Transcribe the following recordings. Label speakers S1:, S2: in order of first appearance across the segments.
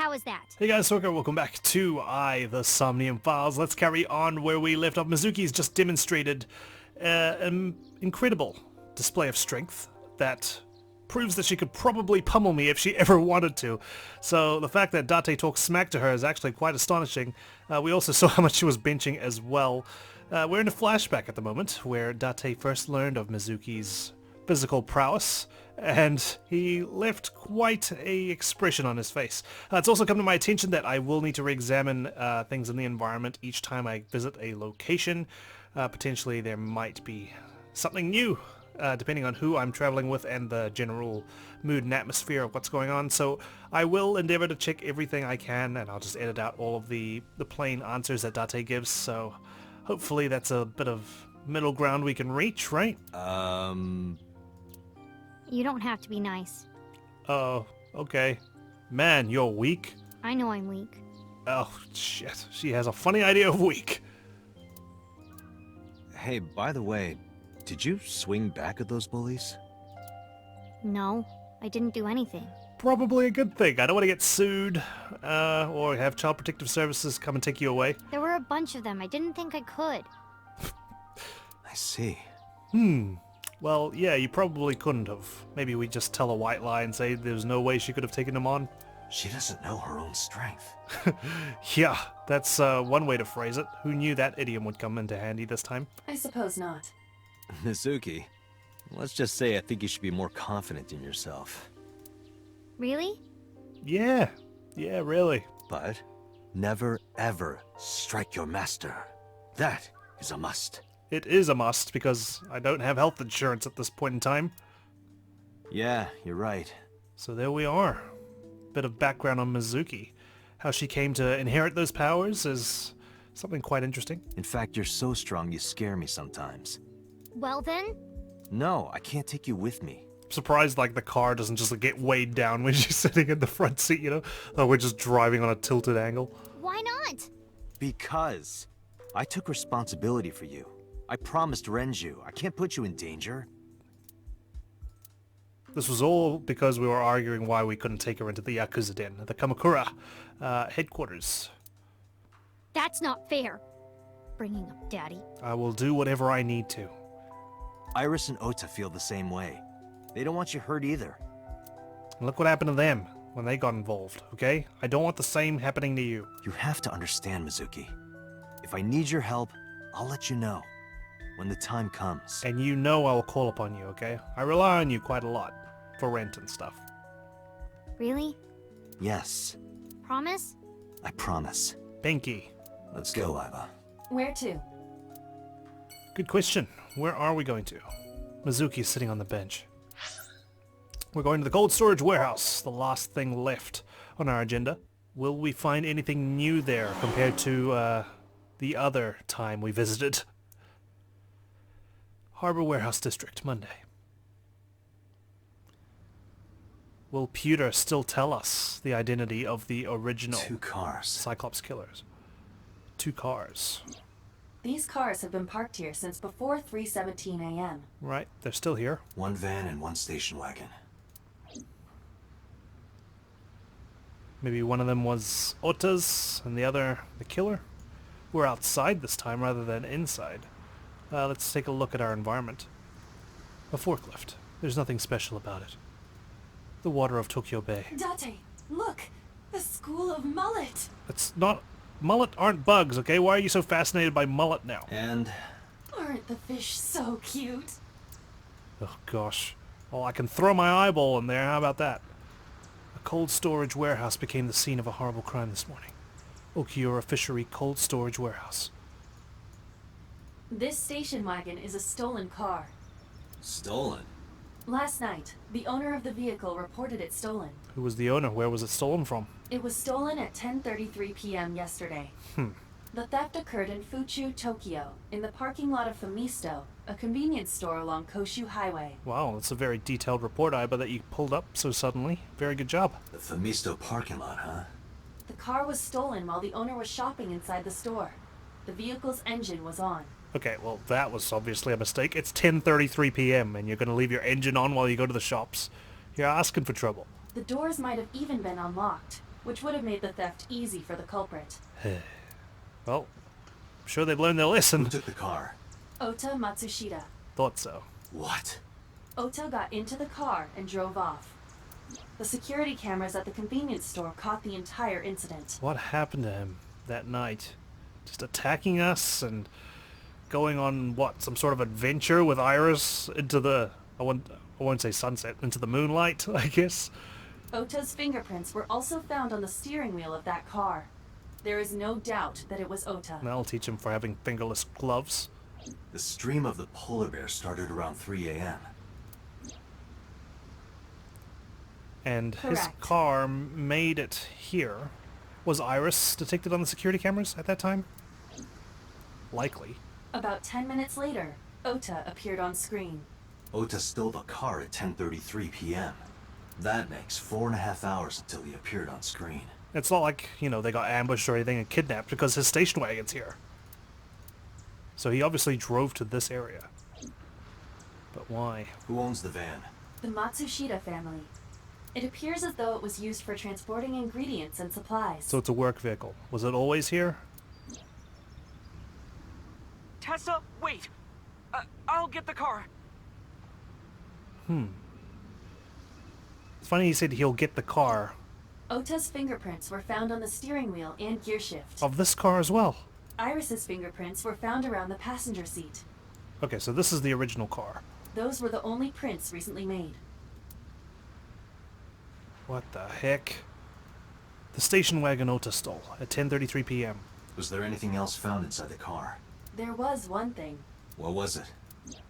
S1: How is that?
S2: Hey guys, Soka, welcome back to the Somnium Files. Let's carry on where we left off. Mizuki's just demonstrated an incredible display of strength that proves that she could probably pummel me if she ever wanted to. So the fact that Date talks smack to her is actually quite astonishing. We also saw how much she was benching as well. We're in a flashback at the moment where Date first learned of Mizuki's physical prowess, and he left quite a expression on his face. It's also come to my attention that I will need to re-examine things in the environment each time I visit a location. Potentially there might be something new, depending on who I'm traveling with and the general mood and atmosphere of what's going on. So I will endeavor to check everything I can, and I'll just edit out all of the plain answers that Date gives. So hopefully that's a bit of middle ground we can reach, right?
S1: You don't have to be nice.
S2: Oh, okay. Man, you're weak.
S1: I know I'm weak.
S2: Oh, shit. She has a funny idea of weak.
S3: Hey, by the way, did you swing back at those bullies?
S1: No, I didn't do anything.
S2: Probably a good thing. I don't want to get sued, or have Child Protective Services come and take you away.
S1: There were a bunch of them. I didn't think I could.
S3: I see.
S2: Well, yeah, you probably couldn't have. Maybe we just tell a white lie and say there's no way she could have taken them on.
S3: She doesn't know her own strength.
S2: Yeah, that's one way to phrase it. Who knew that idiom would come into handy this time?
S4: I suppose not.
S3: Mizuki, let's just say I think you should be more confident in yourself.
S1: Really?
S2: Yeah, really.
S3: But never ever strike your master. That is a must.
S2: It is a must, because I don't have health insurance at this point in time.
S3: Yeah, you're right.
S2: So there we are. Bit of background on Mizuki. How she came to inherit those powers is something quite interesting.
S3: In fact, you're so strong you scare me sometimes.
S1: Well then?
S3: No, I can't take you with me.
S2: I'm surprised like the car doesn't just get weighed down when she's sitting in the front seat, you know? Oh, we're just driving on a tilted angle.
S1: Why not?
S3: Because I took responsibility for you. I promised Renju. I can't put you in danger.
S2: This was all because we were arguing why we couldn't take her into the Yakuza Den, the Kumakura headquarters.
S1: That's not fair. Bringing up Daddy.
S2: I will do whatever I need to.
S3: Iris and Ota feel the same way. They don't want you hurt either.
S2: And look what happened to them when they got involved, okay? I don't want the same happening to you.
S3: You have to understand, Mizuki. If I need your help, I'll let you know when the time comes.
S2: And you know I will call upon you, okay? I rely on you quite a lot for rent and stuff.
S1: Really?
S3: Yes,
S1: Promise?
S3: I promise.
S2: Pinky.
S3: Let's go, Iva.
S4: Where to?
S2: Good question. Where are we going to? Mizuki is sitting on the bench. We're going to the cold storage warehouse, the last thing left on our agenda. Will we find anything new there compared to the other time we visited? Harbor Warehouse District, Monday. Will Pewter still tell us the identity of the original
S3: 2 cars.
S2: Cyclops killers? 2 cars.
S4: These cars have been parked here since before 3:17 a.m.
S2: Right, they're still here.
S3: 1 van and 1 station wagon.
S2: Maybe one of them was Ota's and the other the killer. We're outside this time rather than inside. Let's take a look at our environment. A forklift. There's nothing special about it. The water of Tokyo Bay.
S4: Date, look! The School of Mullet!
S2: It's not... Mullet aren't bugs, okay? Why are you so fascinated by mullet now?
S3: And
S4: Aren't the fish so cute?
S2: Oh gosh. Well, I can throw my eyeball in there, how about that? A cold storage warehouse became the scene of a horrible crime this morning. Okiura Fishery Cold Storage Warehouse.
S4: This station wagon is a stolen car.
S3: stolen.
S4: Last night, the owner of the vehicle reported it stolen.
S2: Who was the owner? Where was it stolen from?
S4: It was stolen at 10:33 p.m. yesterday. The theft occurred in Fuchu, Tokyo, in the parking lot of Famisto, a convenience store along Koshu Highway.
S2: Wow, that's a very detailed report, Iba, that you pulled up so suddenly. Very good job.
S3: The Famisto parking lot, huh?
S4: The car was stolen while the owner was shopping inside the store. The vehicle's engine was on.
S2: Okay, well, that was obviously a mistake. It's 10:33 p.m. and you're going to leave your engine on while you go to the shops. You're asking for trouble.
S4: The doors might have even been unlocked. which would have made the theft easy for the culprit.
S2: Well, I'm sure they've learned their lesson.
S3: Who took the car?
S4: Ota Matsushita.
S2: Thought so.
S3: What?
S4: Ota got into the car and drove off. The security cameras at the convenience store caught the entire incident.
S2: What happened to him that night? Just attacking us and going on, what, some sort of adventure with Iris into the, I won't say sunset, into the moonlight, I guess?
S4: Ota's fingerprints were also found on the steering wheel of that car. There is no doubt that it was Ota.
S2: That'll teach him for having fingerless gloves.
S3: The stream of the polar bear started around 3 a.m.
S2: And his
S4: Correct.
S2: car made it here. Was Iris detected on the security cameras at that time? Likely.
S4: About 10 minutes later, Ota appeared on screen.
S3: Ota stole the car at 10:33 p.m. That makes 4.5 hours until he appeared on screen.
S2: It's not like, you know, they got ambushed or anything and kidnapped because his station wagon's here. So he obviously drove to this area. But why?
S3: Who owns the van?
S4: The Matsushita family. It appears as though it was used for transporting ingredients and supplies.
S2: So it's a work vehicle. Was it always here?
S5: Tessa, wait! I'll get the car.
S2: It's funny he said he'll get the car.
S4: Ota's fingerprints were found on the steering wheel and gearshift.
S2: Of this car as well.
S4: Iris's fingerprints were found around the passenger seat.
S2: Okay, so this is the original car.
S4: Those were the only prints recently made.
S2: What the heck? The station wagon Ota stole at 10:33 p.m.
S3: Was there anything else found inside the car?
S4: There was one thing.
S3: What was it?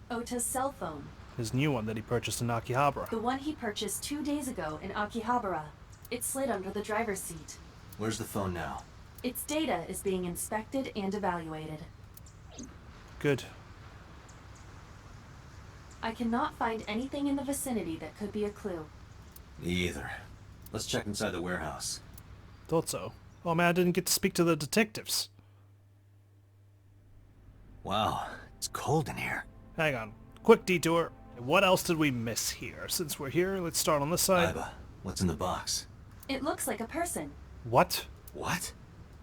S4: Ota's cell phone.
S2: His new one that he purchased in Akihabara.
S4: The one he purchased 2 days ago in Akihabara. It slid under the driver's seat.
S3: Where's the phone now?
S4: Its data is being inspected and evaluated.
S2: Good.
S4: I cannot find anything in the vicinity that could be a clue.
S3: Me either. Let's check inside the warehouse.
S2: Thought so. Oh man, I didn't get to speak to the detectives.
S3: Wow, it's cold in here.
S2: Hang on. Quick detour. What else did we miss here? Since we're here, let's start on this side.
S3: Iba, what's in the box?
S4: It looks like a person.
S2: What?
S3: What?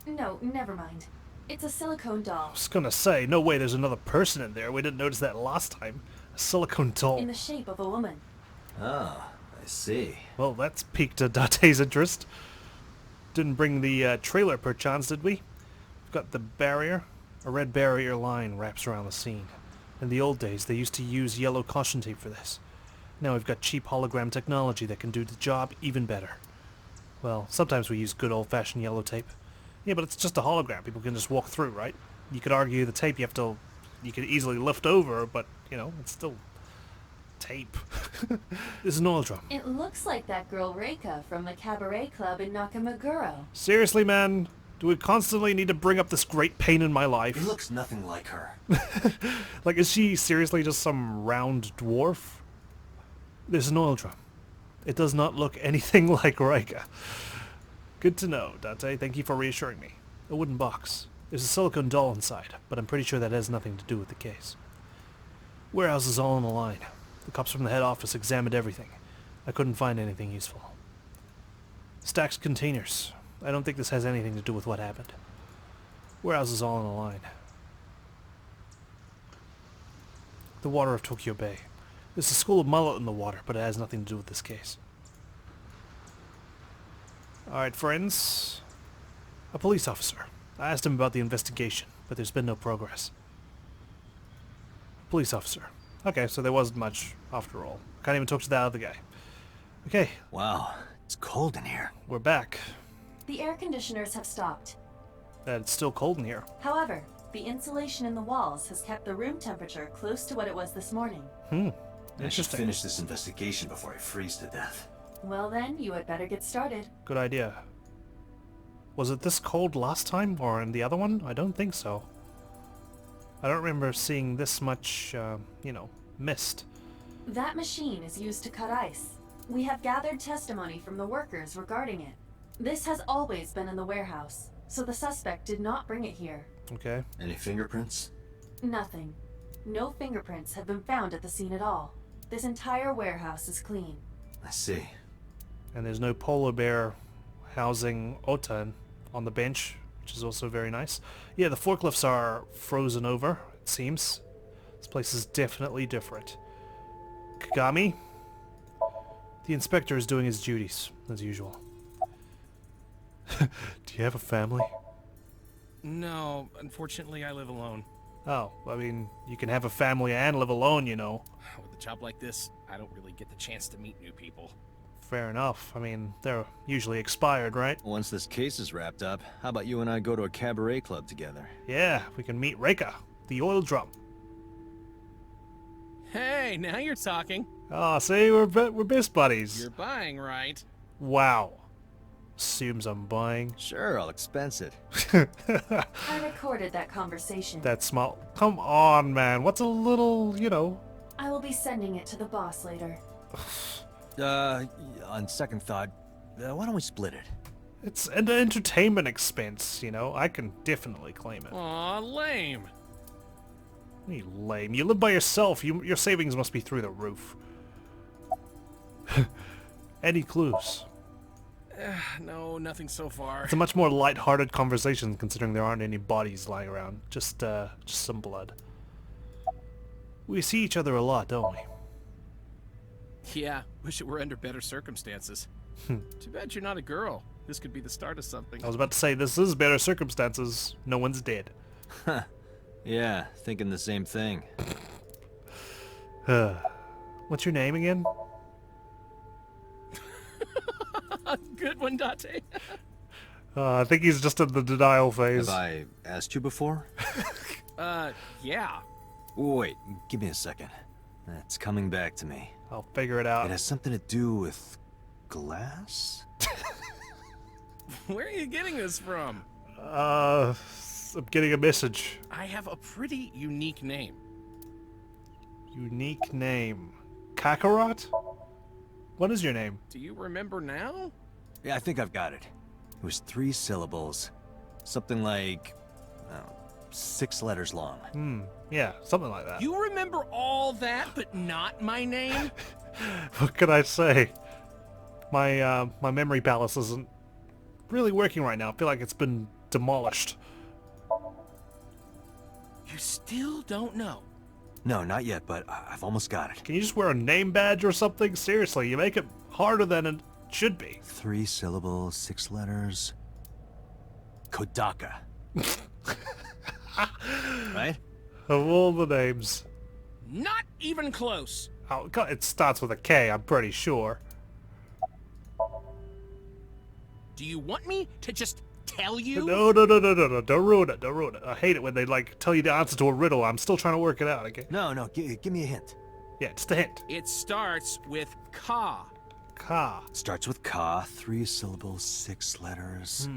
S4: No, never mind. It's a silicone doll.
S2: I was gonna say, no way there's another person in there. We didn't notice that last time. A silicone doll.
S4: In the shape of a woman.
S3: Oh, I see.
S2: Well, that's piqued Date's interest. Didn't bring the trailer perchance, did we? We've got the barrier. A red barrier line wraps around the scene. In the old days, they used to use yellow caution tape for this. Now we've got cheap hologram technology that can do the job even better. Well, sometimes we use good old-fashioned yellow tape. Yeah, but it's just a hologram. People can just walk through, right? You could argue the tape you could easily lift over, but, you know, it's still tape. This is an oil drum.
S4: It looks like that girl Reika from the cabaret club in Nakamaguro.
S2: Seriously, man? Do we constantly need to bring up this great pain in my
S3: He
S2: life?
S3: looks nothing like her.
S2: Like, is she seriously just some round dwarf? There's an oil drum. It does not look anything like Reika. Good to know, Date. Thank you for reassuring me. A wooden box. There's a silicone doll inside, but I'm pretty sure that has nothing to do with the case. Warehouse is all on the line. The cops from the head office examined everything. I couldn't find anything useful. Stacked containers. I don't think this has anything to do with what happened. Warehouse is all on the line. The water of Tokyo Bay. There's a school of mullet in the water, but it has nothing to do with this case. Alright, friends. A police officer. I asked him about the investigation, but there's been no progress. Police officer. Okay, so there wasn't much after all. Can't even talk to that other guy. Okay,
S3: Wow, it's cold in here.
S2: we're back.
S4: The air conditioners have stopped.
S2: It's still cold in here.
S4: However, the insulation in the walls has kept the room temperature close to what it was this morning.
S3: I should
S2: Interesting.
S3: finish this investigation before I freeze to death.
S4: Well then, you had better get started.
S2: Good idea. Was it this cold last time, or in the other one? I don't think so. I don't remember seeing this much, mist.
S4: That machine is used to cut ice. We have gathered testimony from the workers regarding it. This has always been in the warehouse, so the suspect did not bring it here.
S2: Okay.
S3: Any fingerprints?
S4: Nothing. No fingerprints have been found at the scene at all. This entire warehouse is clean.
S3: I see.
S2: And there's no polar bear housing Otan on the bench, which is also very nice. Yeah, the forklifts are frozen over, it seems. This place is definitely different. Kagami? The inspector is doing his duties, as usual. Do you have a family?
S6: No, unfortunately I live alone.
S2: Oh, I mean, you can have a family and live alone, you know.
S6: With a job like this, I don't really get the chance to meet new people.
S2: Fair enough. I mean, they're usually expired, right?
S3: Once this case is wrapped up, how about you and I go to a cabaret club together?
S2: Yeah, we can meet Reika, the oil drum.
S6: Hey, now you're talking.
S2: Oh, see, we're best buddies.
S6: You're buying, right?
S2: Wow. Assumes I'm buying.
S3: Sure, I'll expense it.
S4: I recorded that conversation.
S2: That's small. Come on, man. What's a little, you know...
S4: I will be sending it to the boss later.
S3: On second thought, why don't we split it?
S2: It's an entertainment expense, you know. I can definitely claim it.
S6: Aw, lame.
S2: You lame. You live by yourself. Your savings must be through the roof. Any clues?
S6: No, nothing so far.
S2: It's a much more light-hearted conversation considering there aren't any bodies lying around. Just some blood. We see each other a lot, don't we?
S6: Yeah, wish it were under better circumstances. Too bad you're not a girl. This could be the start of something.
S2: I was about to say, this is better circumstances. No one's dead.
S3: Yeah, thinking the same thing.
S2: What's your name again?
S6: Good one, Date.
S2: I think he's just in the denial phase.
S3: Have I asked you before?
S6: Yeah.
S3: Wait, give me a second. It's coming back to me.
S2: I'll figure it
S3: It
S2: out.
S3: has something to do with glass?
S6: Where are you getting this from?
S2: I'm getting a message.
S6: I have a pretty unique name.
S2: Unique name. Kakarot? What is your name?
S6: Do you remember now?
S3: Yeah, I think I've got it. It was 3 syllables. Something like, 6 letters long.
S2: Yeah, something like that.
S6: You remember all that, but not my name?
S2: What can I say? My memory palace isn't really working right now. I feel like it's been demolished.
S6: You still don't know.
S3: No, not yet, but I've almost got it.
S2: Can you just wear a name badge or something? Seriously, you make it harder than it should be.
S3: 3 syllables, 6 letters. Kodaka. Right?
S2: Of all the names.
S6: Not even close.
S2: Oh, it starts with a K, I'm pretty sure.
S6: Do you want me to just tell you?
S2: No, don't ruin it, don't ruin it. I hate it when they, like, tell you the answer to a riddle. I'm still trying to work it out, okay?
S3: No, give me a hint.
S2: Yeah, just a hint.
S6: It starts with Ka.
S2: Ka.
S3: Starts with Ka, 3 syllables, 6 letters.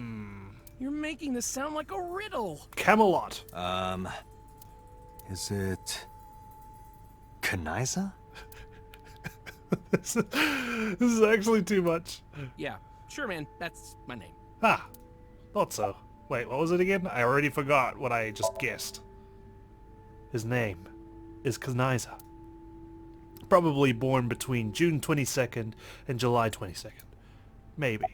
S6: You're making this sound like a riddle.
S2: Camelot.
S3: Is it... Kanaiza?
S2: This is actually too much.
S6: Yeah, sure, man. That's my name.
S2: Ah, thought so. Wait, what was it again? I already forgot what I just guessed. His name is Kanaiza. Probably born between June 22nd and July 22nd. Maybe.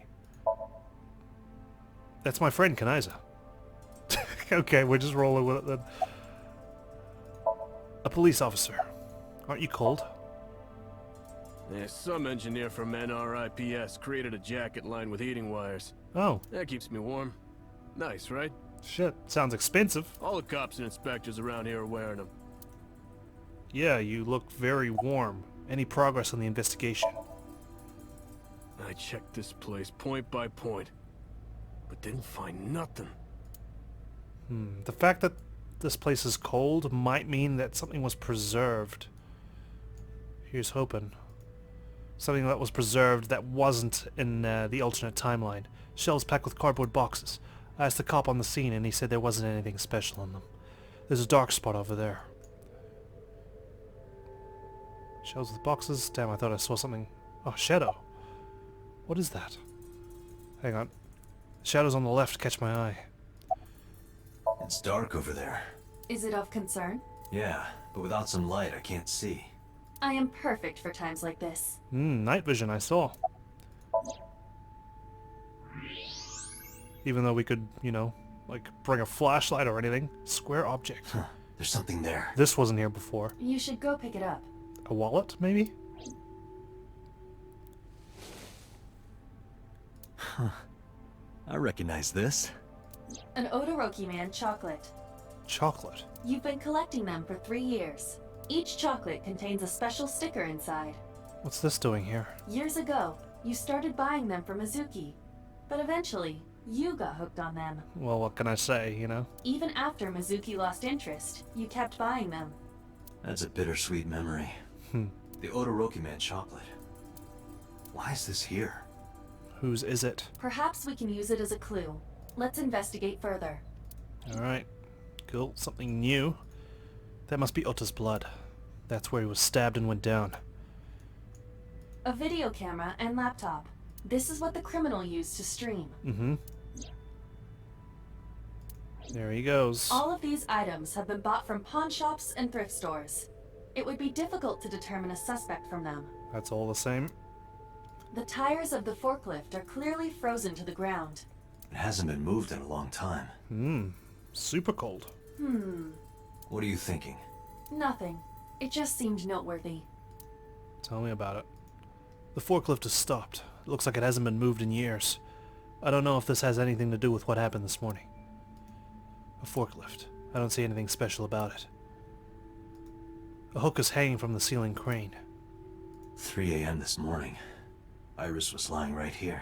S2: That's my friend Kanaiza. Okay, we're just rolling with it then. A police officer. Aren't you cold?
S7: Yeah, some engineer from NRIPS created a jacket lined with heating wires.
S2: Oh,
S7: That keeps me warm. Nice, right?
S2: shit. Sounds expensive.
S7: All the cops and inspectors around here are wearing them.
S2: Yeah, you look very warm. Any progress on the investigation?
S7: I checked this place point by point, but didn't find nothing.
S2: The fact that this place is cold might mean that something was preserved. Here's hoping. Something that was preserved that wasn't in the alternate timeline. Shelves packed with cardboard boxes. I asked the cop on the scene and he said there wasn't anything special in them. There's a dark spot over there. Shelves with boxes? Damn, I thought I saw something. Oh, shadow. What is that? Hang on. Shadows on the left catch my eye.
S3: It's dark over there.
S4: Is it of concern?
S3: Yeah, but without some light, I can't see.
S4: I am perfect for times like this.
S2: Night vision, I saw. Even though we could, you know, like bring a flashlight or anything. Square object.
S3: Huh, there's something there.
S2: This wasn't here before.
S4: You should go pick it up.
S2: A wallet, maybe?
S3: Huh. I recognize this.
S4: An Odoroki Man chocolate.
S2: Chocolate.
S4: You've been collecting them for 3 years. Each chocolate contains a special sticker inside.
S2: What's this doing here?
S4: Years ago, you started buying them for Mizuki. But eventually, you got hooked on them.
S2: Well, what can I say, you know?
S4: Even after Mizuki lost interest, you kept buying them.
S3: That's a bittersweet memory. The Odoroki Man chocolate. Why is this here?
S2: Whose is it?
S4: Perhaps we can use it as a clue. Let's investigate further.
S2: Alright. Cool. Something new. That must be Ota's blood. That's where he was stabbed and went down.
S4: A video camera and laptop. This is what the criminal used to stream.
S2: Mm-hmm. There he goes.
S4: All of these items have been bought from pawn shops and thrift stores. It would be difficult to determine a suspect from them.
S2: That's all the same.
S4: The tires of the forklift are clearly frozen to the ground.
S3: It hasn't been moved in a long time.
S2: Super cold.
S3: What are you thinking?
S4: Nothing. It just seemed noteworthy.
S2: Tell me about it. The forklift has stopped. It looks like it hasn't been moved in years. I don't know if this has anything to do with what happened this morning. A forklift. I don't see anything special about it. A hook is hanging from the ceiling crane.
S3: 3 a.m. this morning. Iris was lying right here.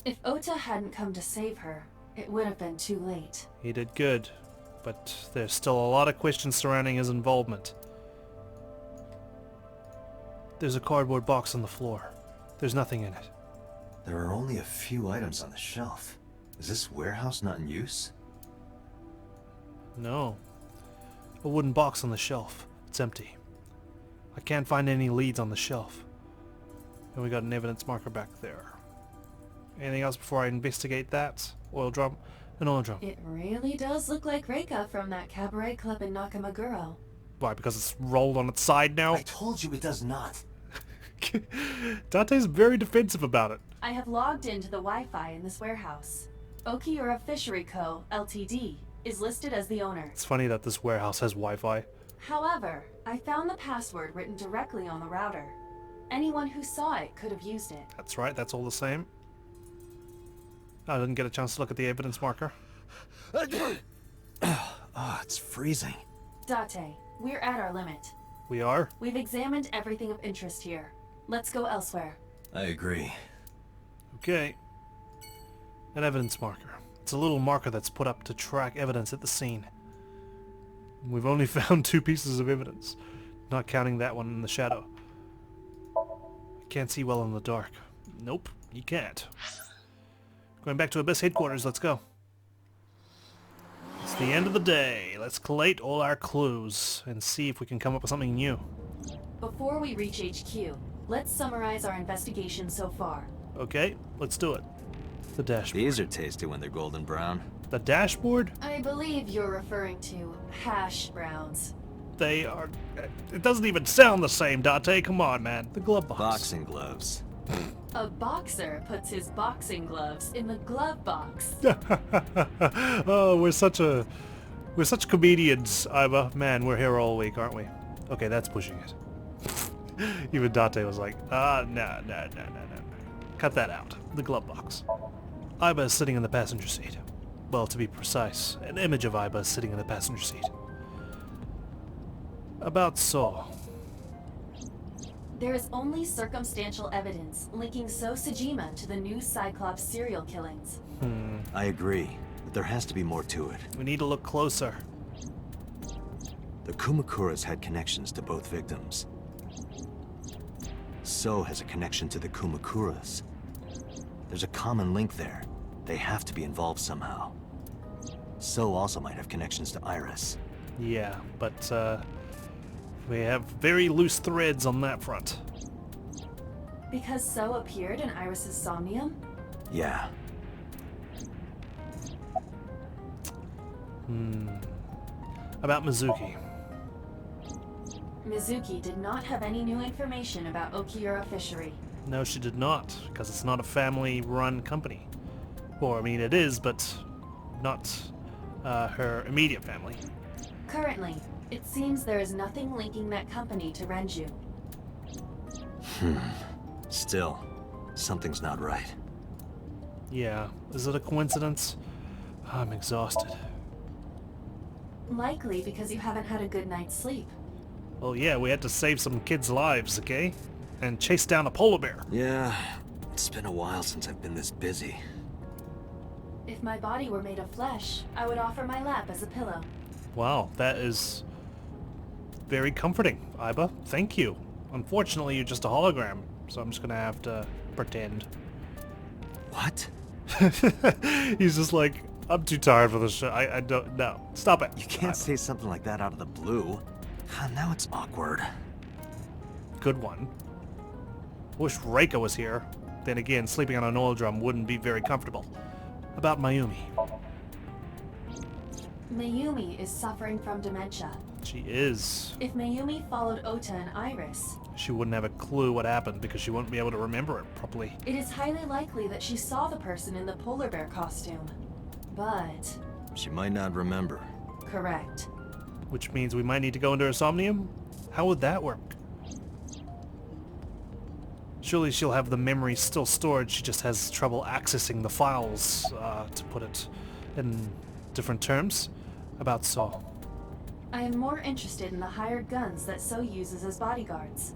S4: If Ota hadn't come to save her, it would have been too late.
S2: He did good, but there's still a lot of questions surrounding his involvement. There's a cardboard box on the floor. There's nothing in it.
S3: There are only a few items on the shelf. Is this warehouse not in use?
S2: No. A wooden box on the shelf. It's empty. I can't find any leads on the shelf. And we got an evidence marker back there. Anything else before I investigate that? Oil drum? An oil drum.
S4: It really does look like Reika from that cabaret club in Nakamaguro.
S2: Why, because it's rolled on its side now?
S3: I told you it does not.
S2: Dante's very defensive about it.
S4: I have logged into the Wi-Fi in this warehouse. Okiura Fishery Co., Ltd., is listed as the owner.
S2: It's funny that this warehouse has Wi-Fi.
S4: However, I found the password written directly on the router. Anyone who saw it could have used it.
S2: That's right, that's all the same. I didn't get a chance to look at the evidence marker.
S3: Oh, it's freezing.
S4: Date, we're at our limit.
S2: We are?
S4: We've examined everything of interest here. Let's go elsewhere.
S3: I agree.
S2: Okay. An evidence marker. It's a little marker that's put up to track evidence at the scene. We've only found 2 pieces of evidence, not counting that one in the shadow. I can't see well in the dark. Nope, you can't. Going back to Abyss headquarters, let's go. It's the end of the day. Let's collate all our clues and see if we can come up with something new.
S4: Before we reach HQ, let's summarize our investigation so far.
S2: Okay, let's do it. The dashboard.
S3: These are tasty when they're golden brown.
S2: The dashboard?
S4: I believe you're referring to hash browns.
S2: They are... It doesn't even sound the same, Date. Come on, man. The glove box.
S3: Boxing gloves.
S4: A boxer puts his boxing gloves in the glove box.
S2: Oh, we're such comedians, Iva. Man, we're here all week, aren't we? Okay, that's pushing it. Even Date was like, no. Cut that out. The glove box. Iba is sitting in the passenger seat. Well, to be precise, an image of Iba is sitting in the passenger seat. About so.
S4: There is only circumstantial evidence linking So Sajima to the new Cyclops serial killings.
S3: I agree, but there has to be more to it.
S2: We need to look closer.
S3: The Kumakuras had connections to both victims. So has a connection to the Kumakuras. There's a common link there. They have to be involved somehow. So also might have connections to Iris.
S2: Yeah, but we have very loose threads on that front.
S4: Because So appeared in Iris's Somnium?
S3: Yeah.
S2: About Mizuki.
S4: Mizuki did not have any new information about Okiura Fishery.
S2: No, she did not, because it's not a family-run company. Or, I mean, it is, but not her immediate family.
S4: Currently, it seems there is nothing linking that company to Renju.
S3: Still, something's not right.
S2: Yeah. Is it a coincidence? I'm exhausted.
S4: Likely because you haven't had a good night's sleep.
S2: Well, yeah, we had to save some kids' lives, okay? And chase down a polar bear.
S3: Yeah, it's been a while since I've been this busy.
S4: If my body were made of flesh, I would offer my lap as a pillow.
S2: Wow, that is very comforting, Iba. Thank you. Unfortunately, you're just a hologram, so I'm just gonna have to pretend.
S3: What?
S2: He's just like, I'm too tired for this show. I don't, no. Stop it.
S3: You can't
S2: Iba.
S3: say something like that out of the blue. Now it's awkward.
S2: Good one. Wish Reika was here. Then again, sleeping on an oil drum wouldn't be very comfortable. About Mayumi.
S4: Mayumi is suffering from dementia.
S2: She is.
S4: If Mayumi followed Ota and Iris,
S2: She wouldn't have a clue what happened because she wouldn't be able to remember it properly.
S4: it is highly likely that she saw the person in the polar bear costume. But,
S3: She might not remember.
S4: correct.
S2: Which means we might need to go into her Somnium? How would that work? Surely she'll have the memory still stored, she just has trouble accessing the files, to put it in different terms, about So.
S4: I am more interested in the hired guns that So uses as bodyguards.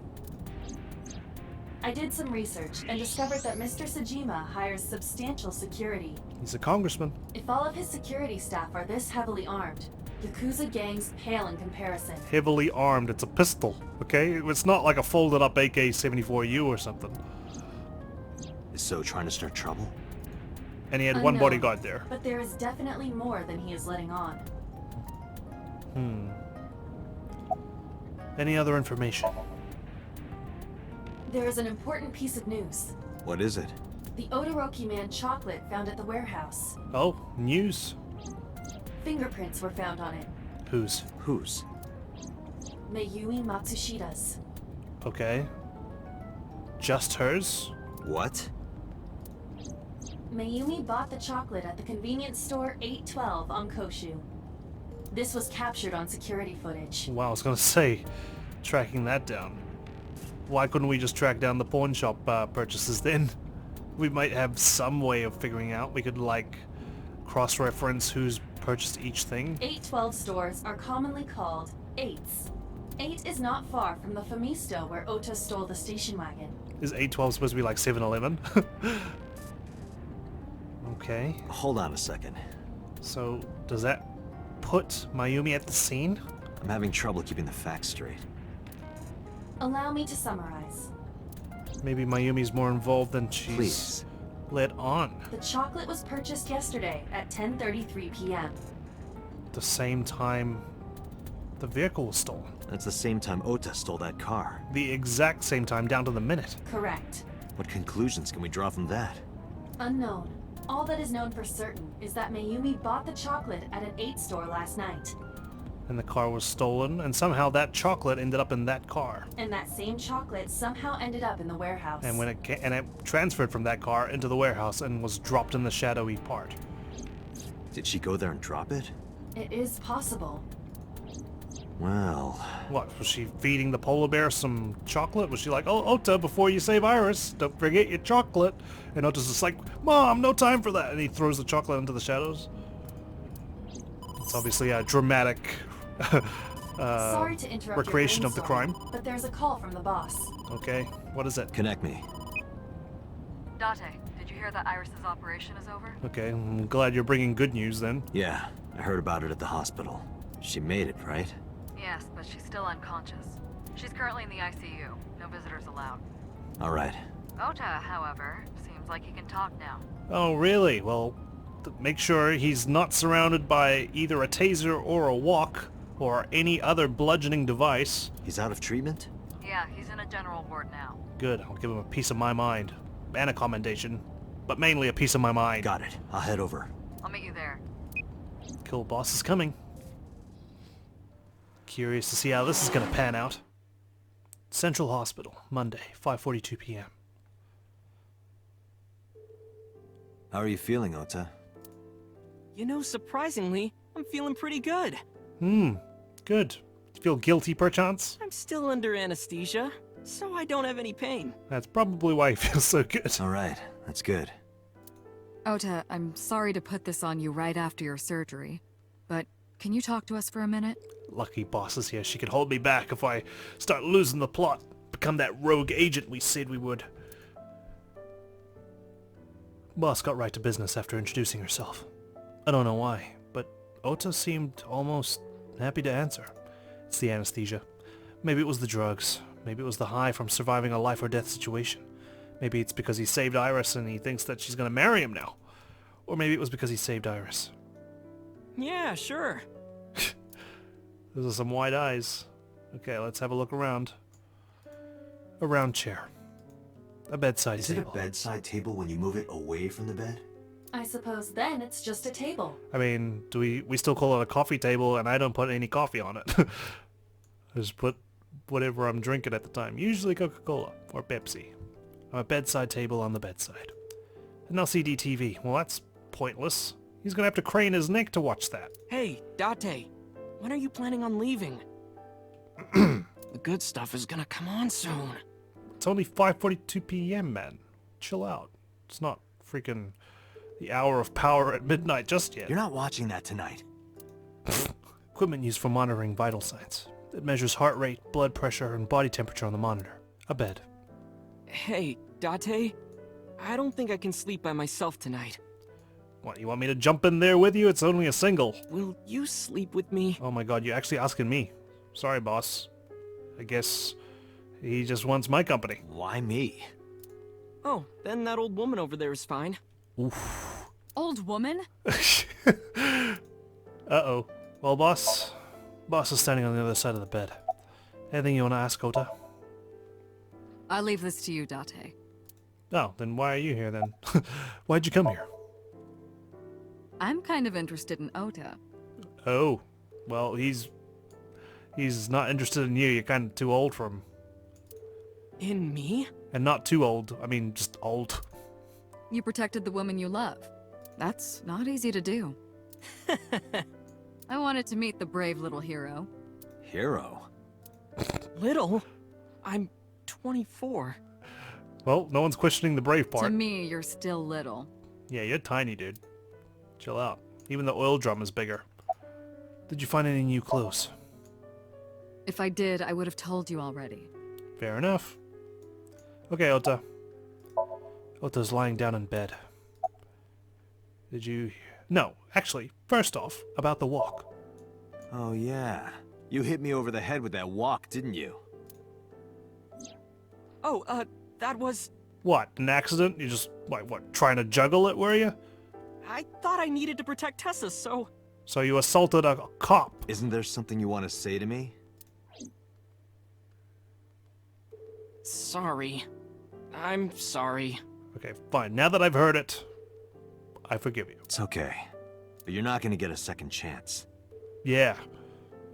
S4: I did some research and discovered that Mr. Sajima hires substantial security.
S2: He's a congressman.
S4: If all of his security staff are this heavily armed, Yakuza gangs pale in comparison.
S2: Heavily armed, it's a pistol, okay? It's not like a folded up AK-74U or something.
S3: Is So trying to start trouble?
S2: And he had one
S4: Unknown,
S2: bodyguard there.
S4: But there is definitely more than he is letting on.
S2: Any other information?
S4: There is an important piece of news.
S3: What is it?
S4: The Odoroki Man chocolate found at the warehouse.
S2: Oh, news.
S4: Fingerprints were found on it.
S2: Whose?
S3: Whose?
S4: Mayumi Matsushida's.
S2: Okay. Just hers?
S3: What?
S4: Mayumi bought the chocolate at the convenience store 812 on Koshu. This was captured on security footage.
S2: Wow, I was gonna say, tracking that down. Why couldn't we just track down the pawn shop purchases then? We might have some way of figuring out. We could, like, cross-reference who's purchased each thing.
S4: 812 stores are commonly called 8s. 8 is not far from the Famisto where Ota stole the station wagon.
S2: Is 812 supposed to be like 7-Eleven? Okay.
S3: Hold on a second.
S2: So, does that put Mayumi at the scene?
S3: I'm having trouble keeping the facts straight.
S4: Allow me to summarize.
S2: Maybe Mayumi's more involved than she's
S3: Please.
S2: let on.
S4: The chocolate was purchased yesterday at 10:33 p.m.
S2: The same time the vehicle was stolen.
S3: That's the same time Ota stole that car.
S2: The exact same time, down to the minute.
S4: Correct.
S3: What conclusions can we draw from that?
S4: Unknown. All that is known for certain is that Mayumi bought the chocolate at an 8 store last night.
S2: And the car was stolen, and somehow that chocolate ended up in that car.
S4: And that same chocolate somehow ended up in the warehouse.
S2: And when it transferred from that car into the warehouse and was dropped in the shadowy part.
S3: Did she go there and drop it?
S4: It is possible.
S3: Well,
S2: What, was she feeding the polar bear some chocolate? Was she like, oh, Ota, before you save Iris, don't forget your chocolate? And Ota's just like, Mom, no time for that. And he throws the chocolate into the shadows. It's obviously a dramatic
S4: Sorry to interrupt
S2: recreation
S4: your
S2: of the
S4: brainstorming,
S2: crime.
S4: but there's a call from the boss.
S2: Okay, what is it?
S3: connect me.
S8: Date, did you hear that Iris's operation is over?
S2: Okay, I'm glad you're bringing good news then.
S3: Yeah, I heard about it at the hospital. She made it, right?
S8: Yes, but she's still unconscious. She's currently in the ICU. No visitors allowed.
S3: All right.
S8: Ota, however, seems like he can talk now.
S2: Oh, really? Well, make sure he's not surrounded by either a taser or a walk or any other bludgeoning device.
S3: He's out of treatment?
S8: Yeah, he's in a general ward now.
S2: Good, I'll give him a piece of my mind. And a commendation. But mainly a piece of my mind.
S3: Got it. I'll head over.
S8: I'll meet you there.
S2: Cool, boss is coming. Curious to see how this is gonna pan out. Central Hospital, Monday, 5:42 p.m.
S3: How are you feeling, Ota?
S5: You know, surprisingly, I'm feeling pretty good.
S2: Good. You feel guilty, perchance?
S5: I'm still under anesthesia, so I don't have any pain.
S2: That's probably why you feel so good.
S3: Alright, that's good.
S8: Ota, I'm sorry to put this on you right after your surgery, but can you talk to us for a minute?
S2: Lucky boss is here. She could hold me back if I start losing the plot. Become that rogue agent we said we would. Boss got right to business after introducing herself. I don't know why, but Ota seemed almost happy to answer. It's the anesthesia. Maybe it was the drugs. Maybe it was the high from surviving a life or death situation. Maybe it's because he saved Iris and he thinks that she's gonna marry him now. Or maybe it was because he saved Iris.
S5: Yeah, sure.
S2: Those are some wide eyes. Okay, let's have a look around. A round chair. A bedside
S3: Is
S2: table.
S3: it a bedside table when you move it away from the bed?
S4: I suppose then it's just a table.
S2: I mean, do we still call it a coffee table, and I don't put any coffee on it. I just put whatever I'm drinking at the time. Usually Coca-Cola or Pepsi. A bedside table on the bedside. An LCD TV. Well, that's pointless. He's gonna have to crane his neck to watch that.
S5: Hey, Date, when are you planning on leaving? The good stuff is gonna come on soon.
S2: It's only 5:42 p.m., man. Chill out. It's not freaking the hour of power at midnight just yet.
S3: You're not watching that tonight.
S2: Equipment used for monitoring vital signs. It measures heart rate, blood pressure, and body temperature on the monitor. A bed.
S5: Hey, Date, I don't think I can sleep by myself tonight.
S2: What, you want me to jump in there with you? It's only a single.
S5: Will you sleep with me?
S2: Oh my god, you're actually asking me. Sorry, boss. I guess he just wants my company.
S3: Why me?
S5: Oh, then that old woman over there is fine.
S2: Oof.
S8: Old woman?
S2: Uh-oh. Well, boss is standing on the other side of the bed. Anything you want to ask, Ota?
S8: I'll leave this to you, Date.
S2: Oh, then why are you here then? Why'd you come here?
S8: I'm kind of interested in Ota.
S2: Oh, well, he's not interested in you. You're kind of too old for him.
S5: In me?
S2: And not too old. I mean, just old.
S8: You protected the woman you love. That's not easy to do. I wanted to meet the brave little hero.
S3: Hero?
S5: Little? I'm 24.
S2: Well, no one's questioning the brave
S8: To
S2: part.
S8: me, you're still little.
S2: Yeah, you're tiny, dude. Chill out. Even the oil drum is bigger. Did you find any new clues?
S8: If I did, I would have told you already.
S2: Fair enough. Okay, Ota. Ota's lying down in bed. Did you... No, actually, first off, about the walk.
S3: Oh yeah. You hit me over the head with that walk, didn't you?
S5: Oh, that was...
S2: What, an accident? You just, like, what, trying to juggle it, were you?
S5: I thought I needed to protect Tessa, so...
S2: So you assaulted a cop.
S3: Isn't there something you want to say to me?
S5: Sorry. I'm sorry.
S2: Okay, fine. Now that I've heard it, I forgive you.
S3: It's okay. But you're not gonna get a second chance.
S2: Yeah.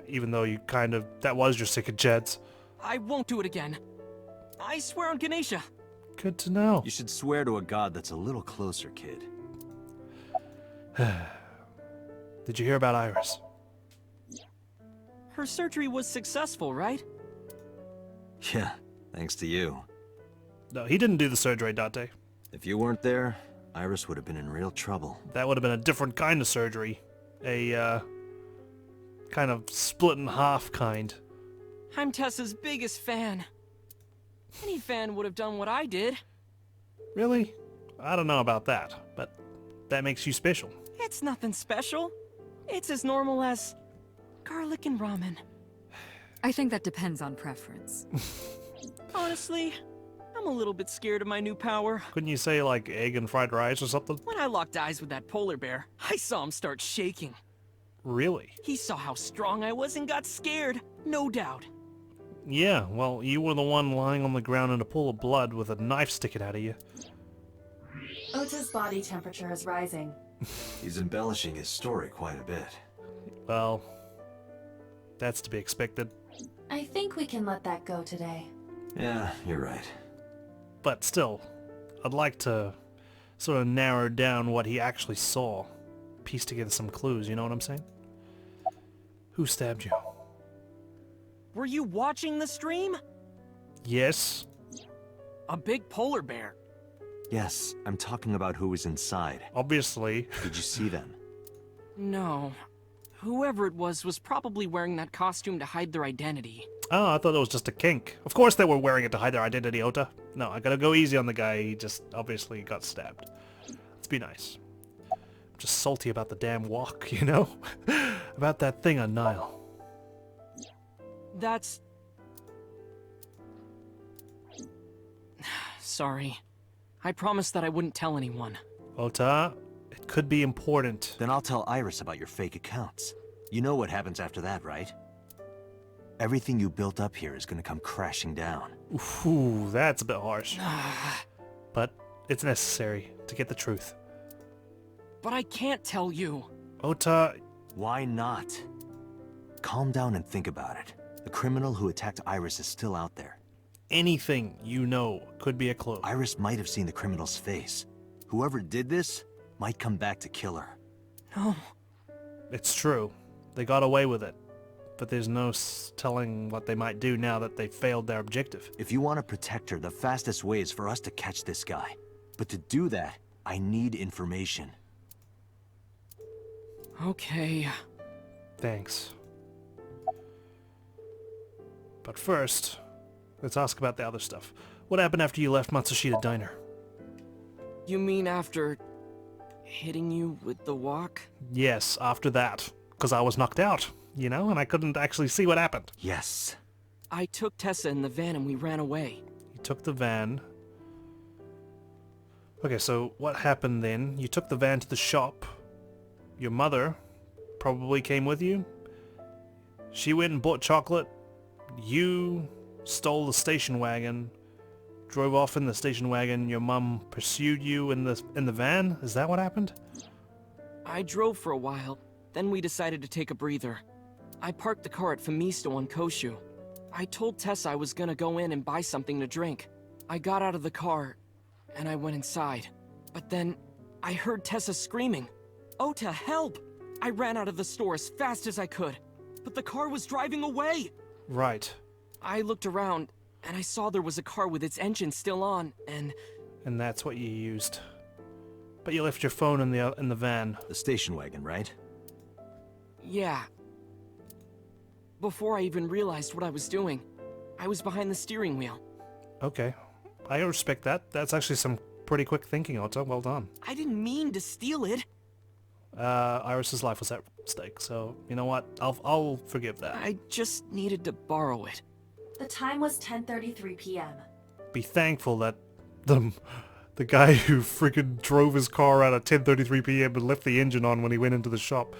S2: Even though you kind of... That was your second chance.
S5: I won't do it again. I swear on Ganesha.
S2: Good to know.
S3: You should swear to a god that's a little closer, kid.
S2: Did you hear about Iris?
S5: Her surgery was successful, right?
S3: Yeah, thanks to you.
S2: No, he didn't do the surgery, Date.
S3: If you weren't there, Iris would have been in real trouble.
S2: That would have been a different kind of surgery. A, kind of split in half kind.
S5: I'm Tessa's biggest fan. Any fan would have done what I did.
S2: Really? I don't know about that, but that makes you special.
S5: It's nothing special. It's as normal as garlic and ramen.
S8: I think that depends on preference.
S5: Honestly, I'm a little bit scared of my new power.
S2: Couldn't you say, like, egg and fried rice or something?
S5: When I locked eyes with that polar bear, I saw him start shaking.
S2: Really?
S5: He saw how strong I was and got scared, no doubt.
S2: Yeah, well, you were the one lying on the ground in a pool of blood with a knife sticking out of you.
S4: Ota's body temperature is rising.
S3: He's embellishing his story quite a bit.
S2: Well, that's to be expected.
S4: I think we can let that go today.
S3: Yeah, you're right.
S2: But still, I'd like to sort of narrowed down what he actually saw. Pieced together some clues, you know what I'm saying? Who stabbed you?
S5: Were you watching the stream?
S2: Yes.
S5: A big polar bear.
S3: Yes, I'm talking about who was inside.
S2: Obviously.
S3: Did you see them?
S5: No. Whoever it was probably wearing that costume to hide their identity.
S2: Oh, I thought it was just a kink. Of course they were wearing it to hide their identity, Ota. No, I gotta go easy on the guy. He just obviously got stabbed. Let's be nice. I'm just salty about the damn walk, you know? About that thing on Nile.
S5: That's... Sorry. I promised that I wouldn't tell anyone.
S2: Ota, it could be important.
S3: Then I'll tell Iris about your fake accounts. You know what happens after that, right? Everything you built up here is gonna come crashing down.
S2: Ooh, that's a bit harsh. But it's necessary to get the truth.
S5: But I can't tell you.
S2: Ota...
S3: Why not? Calm down and think about it. The criminal who attacked Iris is still out there.
S2: Anything you know could be a clue.
S3: Iris might have seen the criminal's face. Whoever did this might come back to kill her.
S5: No.
S2: It's true. They got away with it. But there's no telling what they might do now that they failed their objective.
S3: If you want to protect her, the fastest way is for us to catch this guy. But to do that, I need information.
S5: Okay.
S2: Thanks. But first, let's ask about the other stuff. What happened after you left Matsushita Diner?
S5: You mean after... hitting you with the walk?
S2: Yes, after that. Because I was knocked out, you know, and I couldn't actually see what happened.
S3: Yes.
S5: I took Tessa in the van and we ran away.
S2: You took the van. Okay, so what happened then? You took the van to the shop. Your mother probably came with you. She went and bought chocolate. You stole the station wagon. Drove off in the station wagon. Your mum pursued you in the van. Is that what happened?
S5: I drove for a while. Then we decided to take a breather. I parked the car at Famisto on Koshu. I told Tessa I was gonna go in and buy something to drink. I got out of the car, and I went inside. But then, I heard Tessa screaming, "Ota, help!" I ran out of the store as fast as I could, but the car was driving away!
S2: Right.
S5: I looked around, and I saw there was a car with its engine still on, and...
S2: And that's what you used. But you left your phone in the van.
S3: The station wagon, right?
S5: Yeah. Before I even realized what I was doing, I was behind the steering wheel.
S2: Okay. I respect that. That's actually some pretty quick thinking, Otto. Well done.
S5: I didn't mean to steal it.
S2: Iris's life was at stake, so you know what? I'll forgive that.
S5: I just needed to borrow it.
S4: The time was 10:33 p.m.
S2: Be thankful that the guy who freaking drove his car out at 10:33 p.m. and left the engine on when he went into the shop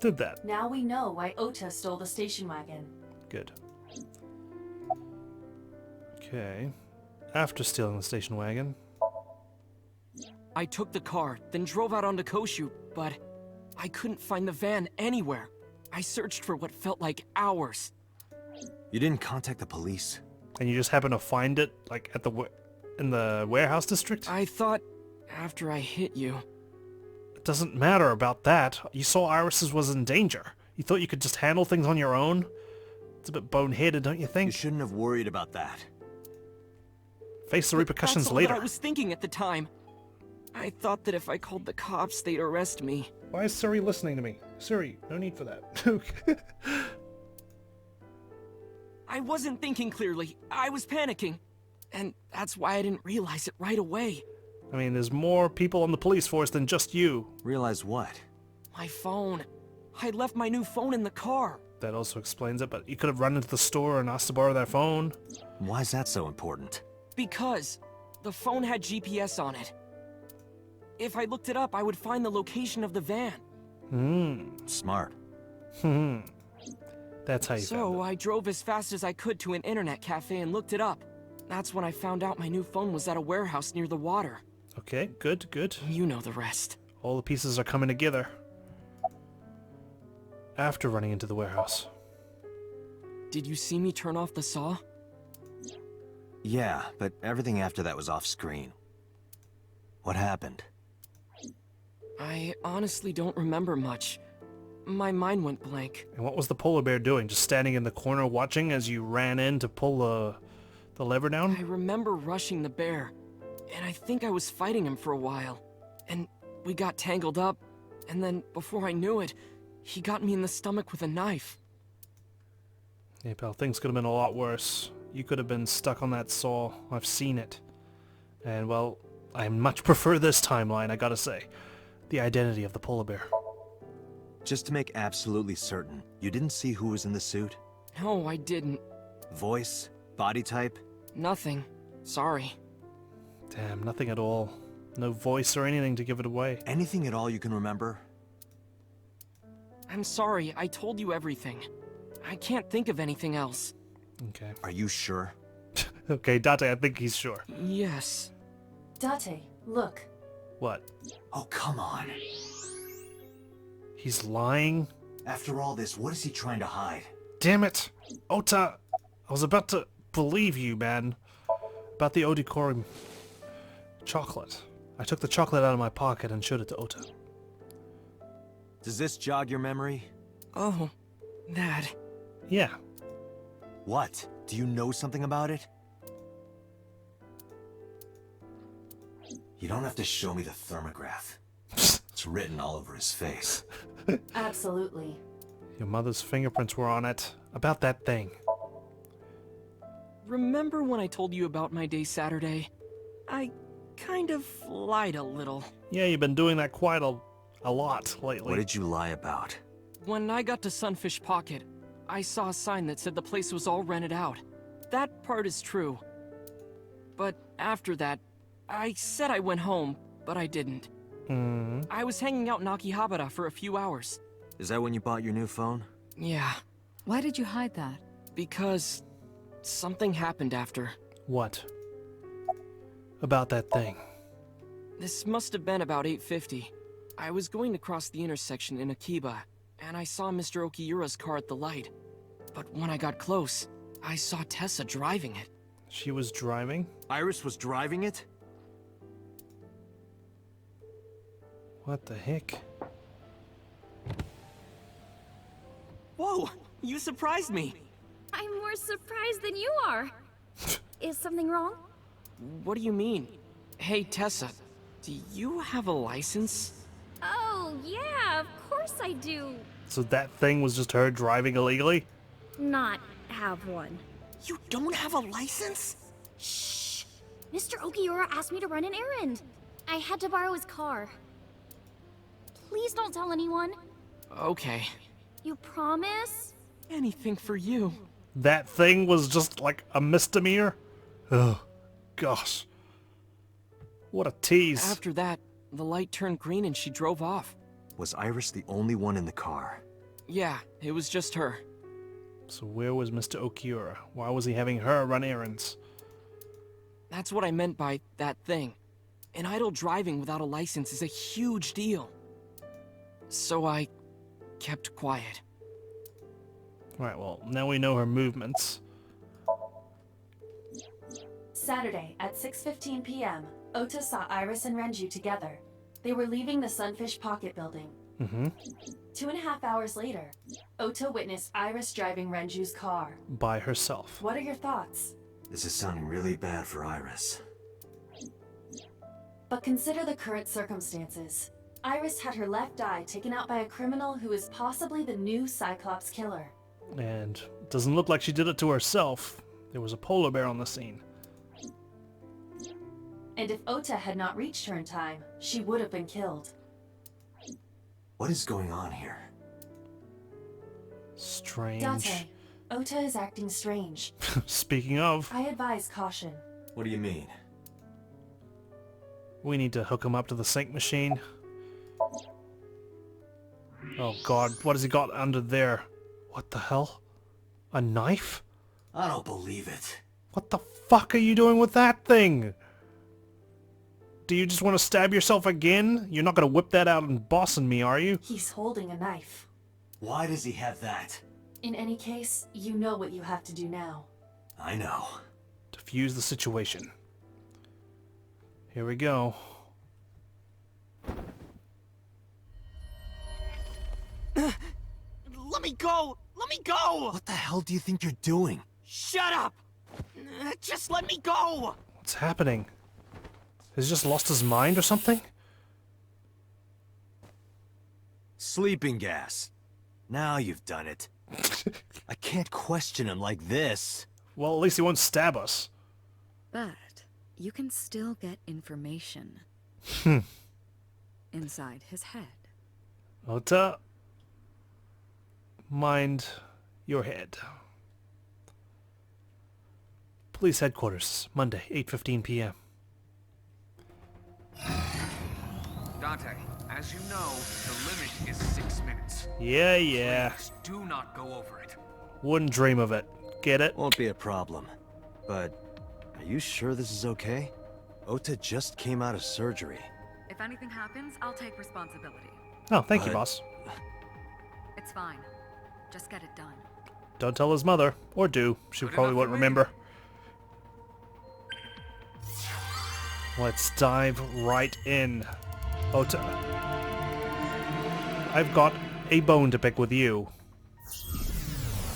S2: did that.
S4: Now we know why Ota stole the station wagon.
S2: Good. Okay. After stealing the station wagon.
S5: I took the car, then drove out onto Koshu, but I couldn't find the van anywhere. I searched for what felt like hours.
S3: You didn't contact the police?
S2: And you just happened to find it, like, at in the warehouse district?
S5: I thought, after I hit you...
S2: It doesn't matter about that. You saw Iris was in danger. You thought you could just handle things on your own? It's a bit boneheaded, don't you think?
S3: You shouldn't have worried about that.
S2: Face the repercussions
S5: That's all
S2: later.
S5: that I was thinking at the time. I thought that if I called the cops, they'd arrest me.
S2: Why is Suri listening to me? Suri, no need for that.
S5: I wasn't thinking clearly. I was panicking. And that's why I didn't realize it right away.
S2: I mean, there's more people on the police force than just you.
S3: Realize what?
S5: My phone. I left my new phone in the car.
S2: That also explains it, but you could have run into the store and asked to borrow their phone.
S3: Why is that so important?
S5: Because the phone had GPS on it. If I looked it up, I would find the location of the van.
S3: Smart.
S2: That's how you found
S5: So I drove as fast as I could to an internet cafe and looked it up. That's when I found out my new phone was at a warehouse near the water.
S2: it. Okay, good, good.
S5: You know the rest.
S2: All the pieces are coming together. After running into the warehouse.
S5: Did you see me turn off the saw?
S3: Yeah, but everything after that was off screen. What happened?
S5: I honestly don't remember much. My mind went blank.
S2: And what was the polar bear doing? Just standing in the corner watching as you ran in to pull the lever
S5: I
S2: down?
S5: remember rushing the bear, and I think I was fighting him for a while. And we got tangled up, and then before I knew it, he got me in the stomach with a knife.
S2: Hey pal, things could have been a lot worse. You could have been stuck on that saw. I've seen it. And well, I much prefer this timeline, I gotta say. The identity of the polar bear.
S3: Just to make absolutely certain, you didn't see who was in the suit?
S5: No, I didn't.
S3: Voice? Body type?
S5: Nothing. Sorry.
S2: Damn, nothing at all. No voice or anything to give it away.
S3: Anything at all you can remember?
S5: I'm sorry, I told you everything. I can't think of anything else.
S2: Okay.
S3: Are you sure?
S2: Okay, Date, I think he's sure.
S5: Yes.
S4: Date, look.
S2: What?
S3: Oh, come on.
S2: He's lying?
S3: After all this, what is he trying to hide?
S2: Damn it! Ota! I was about to believe you, man. About the Odikori chocolate. I took the chocolate out of my pocket and showed it to Ota.
S3: Does this jog your memory?
S5: Oh, that.
S2: Yeah.
S3: What? Do you know something about it? You don't have to show me the thermograph. It's written all over his face.
S4: Absolutely.
S2: Your mother's fingerprints were on it. About that thing.
S5: Remember when I told you about my day Saturday? I kind of lied a little.
S2: Yeah, you've been doing that quite a lot lately.
S3: What did you lie about?
S5: When I got to Sunfish Pocket, I saw a sign that said the place was all rented out. That part is true. But after that, I said I went home, but I didn't. I was hanging out in Akihabara for a few hours.
S3: Is that when you bought your new phone?
S5: Yeah,
S8: Why did you hide that?
S5: because something happened after.
S2: What? About that thing.
S5: This must have been about 8:50. I was going to cross the intersection in Akiba, and I saw Mr. Okiura's car at the light. But when I got close, I saw Tessa driving it.
S2: She was driving?
S3: Iris was driving it?
S2: What the heck?
S5: Whoa, you surprised me.
S1: I'm more surprised than you are. Is something wrong?
S5: What do you mean? Hey, Tessa, do you have a license?
S1: Oh, yeah, of course I do.
S2: So that thing was just her driving illegally?
S1: Not have one.
S5: You don't have a license?
S1: Shh. Mr. Okiura asked me to run an errand. I had to borrow his car. Please don't tell anyone.
S5: Okay.
S1: You promise?
S5: Anything for you.
S2: That thing was just like a misdemeanor? Oh, gosh. What a tease.
S5: After that, the light turned green and she drove off.
S3: Was Iris the only one in the car?
S5: Yeah, it was just her.
S2: So where was Mr. Okiura? Why was he having her run errands?
S5: That's what I meant by that thing. An idle driving without a license is a huge deal. So I kept quiet.
S2: Right, well, now we know her movements.
S4: Saturday at 6:15 p.m., Ota saw Iris and Renju together. They were leaving the Sunfish Pocket building. 2.5 hours later, Ota witnessed Iris driving Renju's car.
S2: By herself.
S4: What are your thoughts?
S3: This is sounding really bad for Iris.
S4: But consider the current circumstances. Iris had her left eye taken out by a criminal who is possibly the new Cyclops killer.
S2: And it doesn't look like she did it to herself. There was a polar bear on the scene.
S4: And if Ota had not reached her in time, she would have been killed.
S3: What is going on here?
S2: Strange.
S4: Date, Ota is acting strange.
S2: Speaking of,
S4: I advise caution.
S3: What do you mean?
S2: we need to hook him up to the sync machine. Oh god, what has he got under there? What the hell? A knife?
S3: I don't believe it.
S2: What the fuck are you doing with that thing? Do you just want to stab yourself again? You're not gonna whip that out and bossing me, are you?
S4: He's holding a knife.
S3: Why does he have that?
S4: In any case, you know what you have to do now.
S3: I know.
S2: Defuse the situation. Here we go.
S5: Let me go! Let me go!
S3: What the hell do you think you're doing?
S5: Shut up! Just let me go!
S2: What's happening? Has he just lost his mind or something?
S3: Sleeping gas. Now you've done it. I can't question him like this.
S2: Well, at least he won't stab us.
S8: But you can still get information. Inside his head.
S2: Ota, mind your head. Police headquarters, Monday, 8:15 p.m.
S9: Dante, as you know, the limit is 6 minutes.
S2: Yeah.
S9: Please do not go over it.
S2: Wouldn't dream of it. Get it?
S3: Won't be a problem. But are you sure this is okay? Ota just came out of surgery.
S8: If anything happens, I'll take responsibility.
S2: Oh, thank you,
S3: But-
S2: boss.
S8: It's fine. Just get it done.
S2: Don't tell his mother. Or do. She
S9: Good
S2: probably
S9: enough
S2: won't
S9: for me.
S2: remember. Let's dive right in. Ota, I've got a bone to pick with you.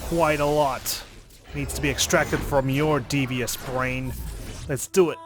S2: Quite a lot. Needs to be extracted from your devious brain. Let's do it.